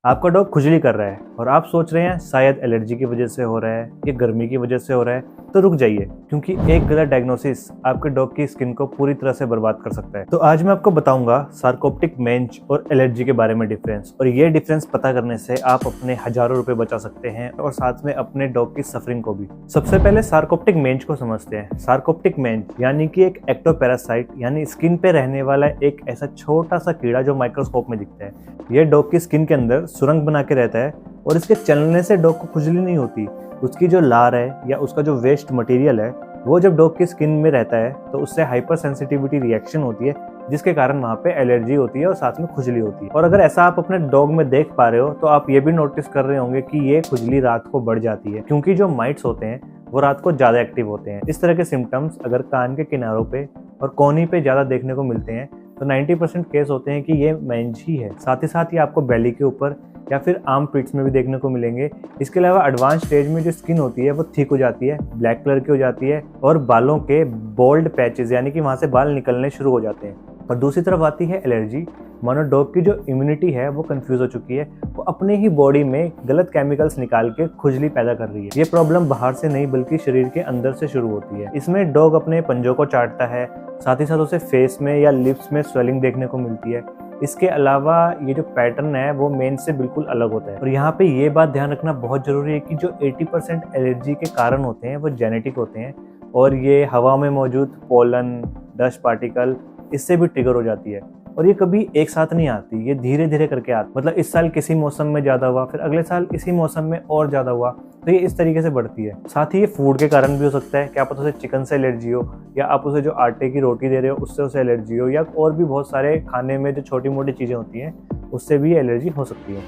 आपका डॉग खुजली कर रहा है और आप सोच रहे हैं शायद एलर्जी की वजह से हो रहा है या गर्मी की वजह से हो रहा है, तो रुक जाइए, क्योंकि एक गलत डायग्नोसिस आपके डॉग की स्किन को पूरी तरह से बर्बाद कर सकता है। तो आज मैं आपको बताऊंगा सार्कोप्टिक मेंज और एलर्जी के बारे में डिफरेंस, और ये डिफरेंस पता करने से आप अपने हजारों रुपए बचा सकते हैं और साथ में अपने डॉग की सफरिंग को भी। सबसे पहले सार्कोप्टिक मेंज को समझते हैं। सार्कोप्टिक मेंज यानी कि एक एक्टोपैरासाइट यानी स्किन पे रहने वाला एक ऐसा छोटा सा कीड़ा जो माइक्रोस्कोप में दिखता है। यह डॉग की स्किन के अंदर सुरंग बना के रहता है और इसके चलने से डॉग को खुजली नहीं होती। उसकी जो लार है या उसका जो वेस्ट मटेरियल है वो जब डॉग की स्किन में रहता है तो उससे हाइपर सेंसिटिविटी रिएक्शन होती है, जिसके कारण वहाँ पे एलर्जी होती है और साथ में खुजली होती है। और अगर ऐसा आप अपने डॉग में देख पा रहे हो तो आप ये भी नोटिस कर रहे होंगे कि ये खुजली रात को बढ़ जाती है, क्योंकि जो माइट्स होते हैं वो रात को ज़्यादा एक्टिव होते हैं। इस तरह के सिम्टम्स अगर कान के किनारों पे और कोहनी पे ज़्यादा देखने को मिलते हैं तो 90% केस होते हैं कि ये मेंज ही है। साथ ही साथ ये आपको बेली के ऊपर या फिर आर्म पिट्स में भी देखने को मिलेंगे। इसके अलावा एडवांस स्टेज में जो स्किन होती है वो थिक हो जाती है, ब्लैक कलर की हो जाती है और बालों के बोल्ड पैचेस यानी कि वहाँ से बाल निकलने शुरू हो जाते हैं। और दूसरी तरफ आती है एलर्जी। मानो डॉग की जो इम्यूनिटी है वो कंफ्यूज हो चुकी है, वो अपने ही बॉडी में गलत केमिकल्स निकाल के खुजली पैदा कर रही है। ये प्रॉब्लम बाहर से नहीं बल्कि शरीर के अंदर से शुरू होती है। इसमें डॉग अपने पंजों को चाटता है, साथ ही साथ उसे फेस में या लिप्स में स्वेलिंग देखने को मिलती है। इसके अलावा ये जो पैटर्न है वो मेंज से बिल्कुल अलग होता है। और यहाँ पे ये बात ध्यान रखना बहुत जरूरी है कि जो 80% एलर्जी के कारण होते हैं वो जेनेटिक होते हैं, और ये हवा में मौजूद पोलन, डस्ट पार्टिकल इससे भी ट्रिगर हो जाती है। और ये कभी एक साथ नहीं आती, ये धीरे धीरे करके आती। मतलब इस साल किसी मौसम में ज़्यादा हुआ, फिर अगले साल इसी मौसम में और ज़्यादा हुआ, तो ये इस तरीके से बढ़ती है। साथ ही ये फूड के कारण भी हो सकता है, क्या पता उसे चिकन से एलर्जी हो, या आप उसे जो आटे की रोटी दे रहे हो उससे उसे एलर्जी हो, या और भी बहुत सारे खाने में जो छोटी मोटी चीज़ें होती हैं उससे भी एलर्जी हो सकती है।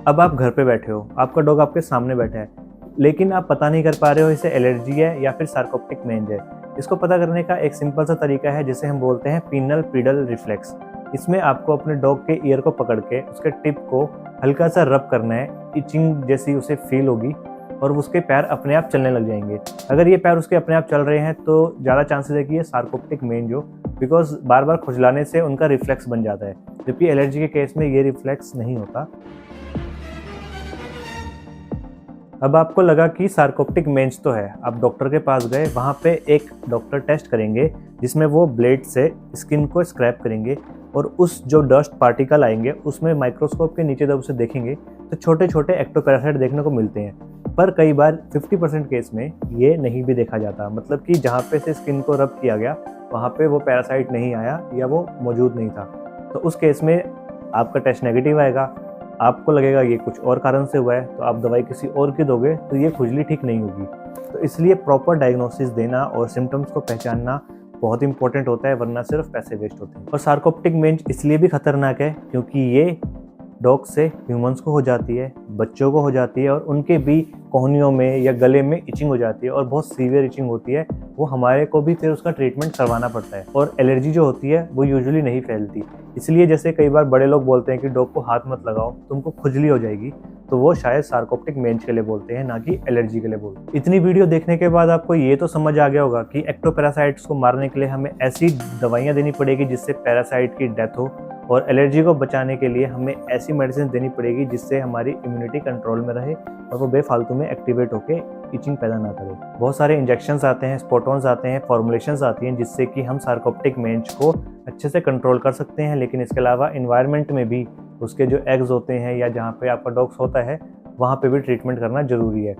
अब आप घर पे बैठे हो, आपका डॉग आपके सामने बैठा है, लेकिन आप पता नहीं कर पा रहे हो इसे एलर्जी है या फिर सार्कोप्टिक मेंज है। इसको पता करने का एक सिंपल सा तरीका है जिसे हम बोलते हैं पीनल पीडल रिफ्लेक्स। इसमें आपको अपने डॉग के ईयर को पकड़ के उसके टिप को हल्का सा रब करना है, इचिंग जैसी उसे फील होगी और उसके पैर अपने आप चलने लग जाएंगे। अगर ये पैर उसके अपने आप चल रहे हैं तो ज़्यादा चांसेस है कि ये सार्कोप्टिक मेंज हो, बिकॉज बार बार खुजलाने से उनका रिफ्लेक्स बन जाता है, जबकि एलर्जी के केस में ये रिफ्लेक्स नहीं होता। अब आपको लगा कि सार्कोप्टिक मेंज तो है, आप डॉक्टर के पास गए, वहाँ पे एक डॉक्टर टेस्ट करेंगे जिसमें वो ब्लेड से स्किन को स्क्रैप करेंगे और उस जो डस्ट पार्टिकल आएंगे उसमें माइक्रोस्कोप के नीचे जब उसे देखेंगे तो छोटे छोटे एक्टोपैरासाइट देखने को मिलते हैं। पर कई बार 50% केस में ये नहीं भी देखा जाता, मतलब कि जहाँ पे से स्किन को रब किया गया वहाँ पे वो पैरासाइट नहीं आया या वो मौजूद नहीं था। तो उस केस में आपका टेस्ट नेगेटिव आएगा, आपको लगेगा ये कुछ और कारण से हुआ है, तो आप दवाई किसी और की दोगे तो ये खुजली ठीक नहीं होगी। तो इसलिए प्रॉपर डायग्नोसिस देना और सिम्टम्स को पहचानना बहुत इंपॉर्टेंट होता है, वरना सिर्फ पैसे वेस्ट होते हैं। और सार्कोप्टिक मेंज इसलिए भी खतरनाक है क्योंकि ये डॉग से ह्यूमंस को हो जाती है, बच्चों को हो जाती है, और उनके भी कोहनियों में या गले में इचिंग हो जाती है और बहुत सीवियर इचिंग होती है। वो हमारे को भी फिर उसका ट्रीटमेंट करवाना पड़ता है। और एलर्जी जो होती है वो यूजुअली नहीं फैलती, इसलिए जैसे कई बार बड़े लोग बोलते हैं कि डॉग को हाथ मत लगाओ तुमको खुजली हो जाएगी, तो वो शायद सार्कोप्टिक मेंज के लिए बोलते हैं, ना कि एलर्जी के लिए बोलते हैं। इतनी वीडियो देखने के बाद आपको ये तो समझ आ गया होगा कि एक्टोपैरासाइट्स को मारने के लिए हमें ऐसी दवाइयाँ देनी पड़ेगी जिससे पैरासाइट की डेथ हो, और एलर्जी को बचाने के लिए हमें ऐसी मेडिसिन देनी पड़ेगी जिससे हमारी इम्यूनिटी कंट्रोल में रहे और वो बेफालतू में एक्टिवेट होकर इचिंग पैदा ना करे। बहुत सारे इंजेक्शंस आते हैं, स्पोटॉन्स आते हैं, फॉर्मुलेशंस आती हैं जिससे कि हम सार्कोप्टिक मेंज को अच्छे से कंट्रोल कर सकते हैं। लेकिन इसके अलावा इन्वायरमेंट में भी उसके जो एग्स होते हैं या जहाँ पे आपका डॉग होता है वहाँ पे भी ट्रीटमेंट करना जरूरी है।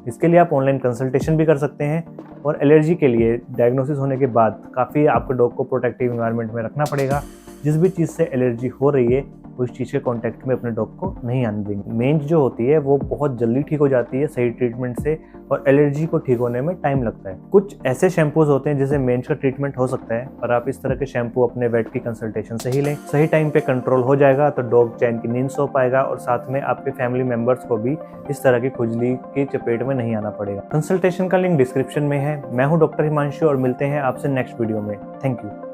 इसके लिए आप ऑनलाइन कंसल्टेशन भी कर सकते हैं। और एलर्जी के लिए डायग्नोसिस होने के बाद काफ़ी आपको डॉग को प्रोटेक्टिव इन्वायरमेंट में रखना पड़ेगा। जिस भी चीज़ से एलर्जी हो रही है उस चीज़ के कांटेक्ट में अपने डॉग को नहीं आने देंगे। मेंज जो होती है वो बहुत जल्दी ठीक हो जाती है सही ट्रीटमेंट से, और एलर्जी को ठीक होने में टाइम लगता है। कुछ ऐसे शैम्पूज होते हैं जिससे मेंज का ट्रीटमेंट हो सकता है, और आप इस तरह के शैम्पू अपने वेट की कंसल्टेशन से ही लें। सही टाइम पे कंट्रोल हो जाएगा तो डॉग चैन की नींद सो पाएगा, और साथ में आपके फैमिली मेंबर्स को भी इस तरह की खुजली की चपेट में नहीं आना पड़ेगा। कंसल्टेशन का लिंक डिस्क्रिप्शन में है। मैं हूँ डॉक्टर हिमांशु और मिलते हैं आपसे नेक्स्ट वीडियो में। Thank you.